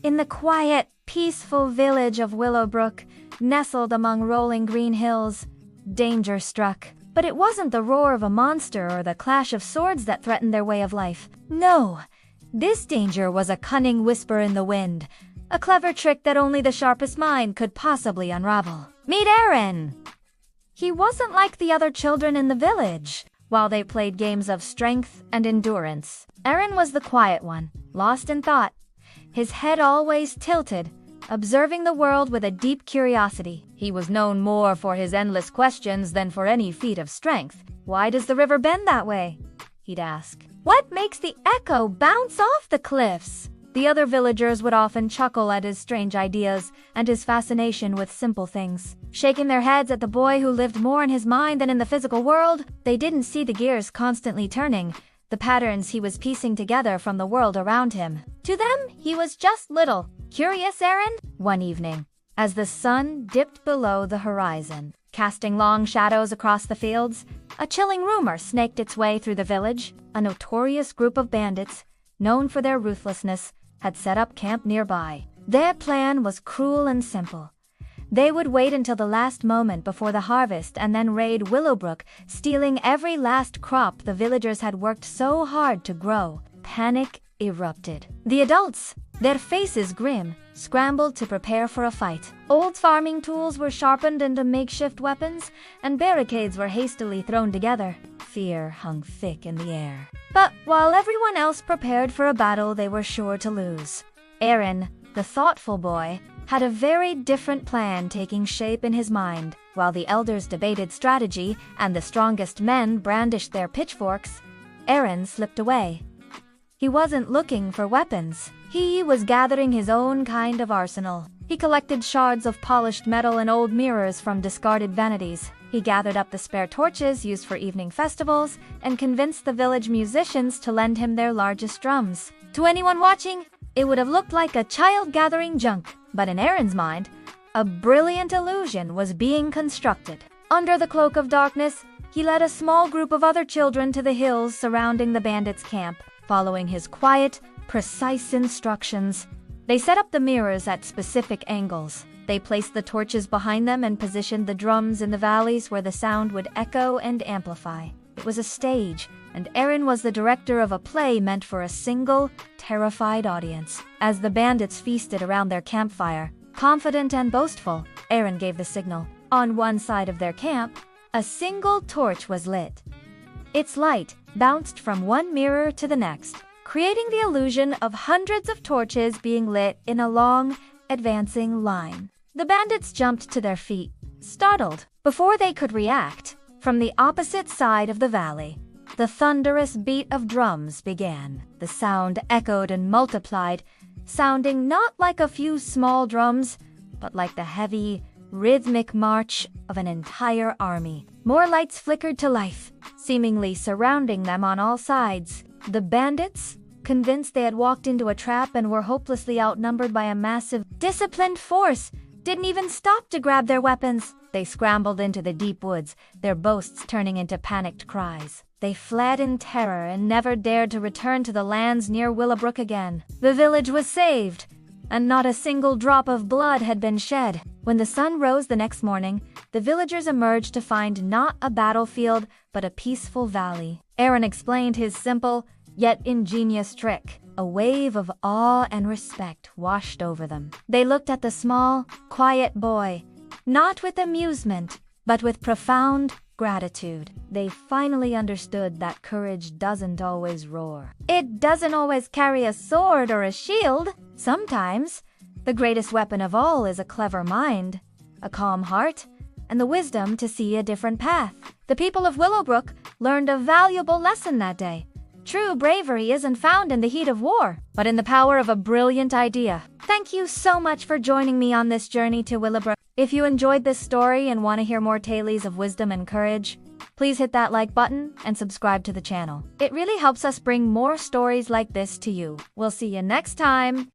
In the quiet, peaceful village of Willowbrook, nestled among rolling green hills, danger struck. But it wasn't the roar of a monster or the clash of swords that threatened their way of life. No, this danger was a cunning whisper in the wind, a clever trick that only the sharpest mind could possibly unravel. Meet Aaron! He wasn't like the other children in the village. While they played games of strength and endurance, Aaron was the quiet one, lost in thought, his head always tilted, observing the world with a deep curiosity. He was known more for his endless questions than for any feat of strength. "Why does the river bend that way?" he'd ask. "What makes the echo bounce off the cliffs?" The other villagers would often chuckle at his strange ideas and his fascination with simple things. Shaking their heads at the boy who lived more in his mind than in the physical world, they didn't see the gears constantly turning, the patterns he was piecing together from the world around him. To them, he was just little, curious Aaron. One evening, as the sun dipped below the horizon, casting long shadows across the fields, a chilling rumor snaked its way through the village. A notorious group of bandits, known for their ruthlessness, had set up camp nearby. Their plan was cruel and simple. They would wait until the last moment before the harvest and then raid Willowbrook, stealing every last crop the villagers had worked so hard to grow. Panic erupted. The adults, their faces grim, scrambled to prepare for a fight. Old farming tools were sharpened into makeshift weapons, and barricades were hastily thrown together. Fear hung thick in the air. But while everyone else prepared for a battle they were sure to lose, Aaron, the thoughtful boy, had a very different plan taking shape in his mind. While the elders debated strategy and the strongest men brandished their pitchforks, Aaron slipped away. He wasn't looking for weapons. He was gathering his own kind of arsenal. He collected shards of polished metal and old mirrors from discarded vanities. He gathered up the spare torches used for evening festivals and convinced the village musicians to lend him their largest drums. To anyone watching, it would have looked like a child gathering junk, but in Aaron's mind, a brilliant illusion was being constructed. Under the cloak of darkness, he led a small group of other children to the hills surrounding the bandits' camp. Following his quiet, precise instructions, they set up the mirrors at specific angles. They placed the torches behind them and positioned the drums in the valleys where the sound would echo and amplify. It was a stage, and Aaron was the director of a play meant for a single, terrified audience. As the bandits feasted around their campfire, confident and boastful, Aaron gave the signal. On one side of their camp, a single torch was lit. Its light bounced from one mirror to the next, creating the illusion of hundreds of torches being lit in a long, advancing line. The bandits jumped to their feet, startled. Before they could react, from the opposite side of the valley, the thunderous beat of drums began. The sound echoed and multiplied, sounding not like a few small drums, but like the heavy, rhythmic march of an entire army. More lights flickered to life, seemingly surrounding them on all sides. The bandits, convinced they had walked into a trap and were hopelessly outnumbered by a massive, disciplined force, didn't even stop to grab their weapons. They scrambled into the deep woods, their boasts turning into panicked cries. They fled in terror and never dared to return to the lands near Willowbrook again. The village was saved, and not a single drop of blood had been shed. When the sun rose the next morning, the villagers emerged to find not a battlefield, but a peaceful valley. Aaron explained his simple, yet ingenious trick. A wave of awe and respect washed over them. They looked at the small, quiet boy, not with amusement, but with profound gratitude. They finally understood that courage doesn't always roar. It doesn't always carry a sword or a shield. Sometimes, the greatest weapon of all is a clever mind, a calm heart, and the wisdom to see a different path. The people of Willowbrook learned a valuable lesson that day. True bravery isn't found in the heat of war, but in the power of a brilliant idea. Thank you so much for joining me on this journey to Willowbrook. If you enjoyed this story and want to hear more tales of wisdom and courage, please hit that like button and subscribe to the channel. It really helps us bring more stories like this to you. We'll see you next time.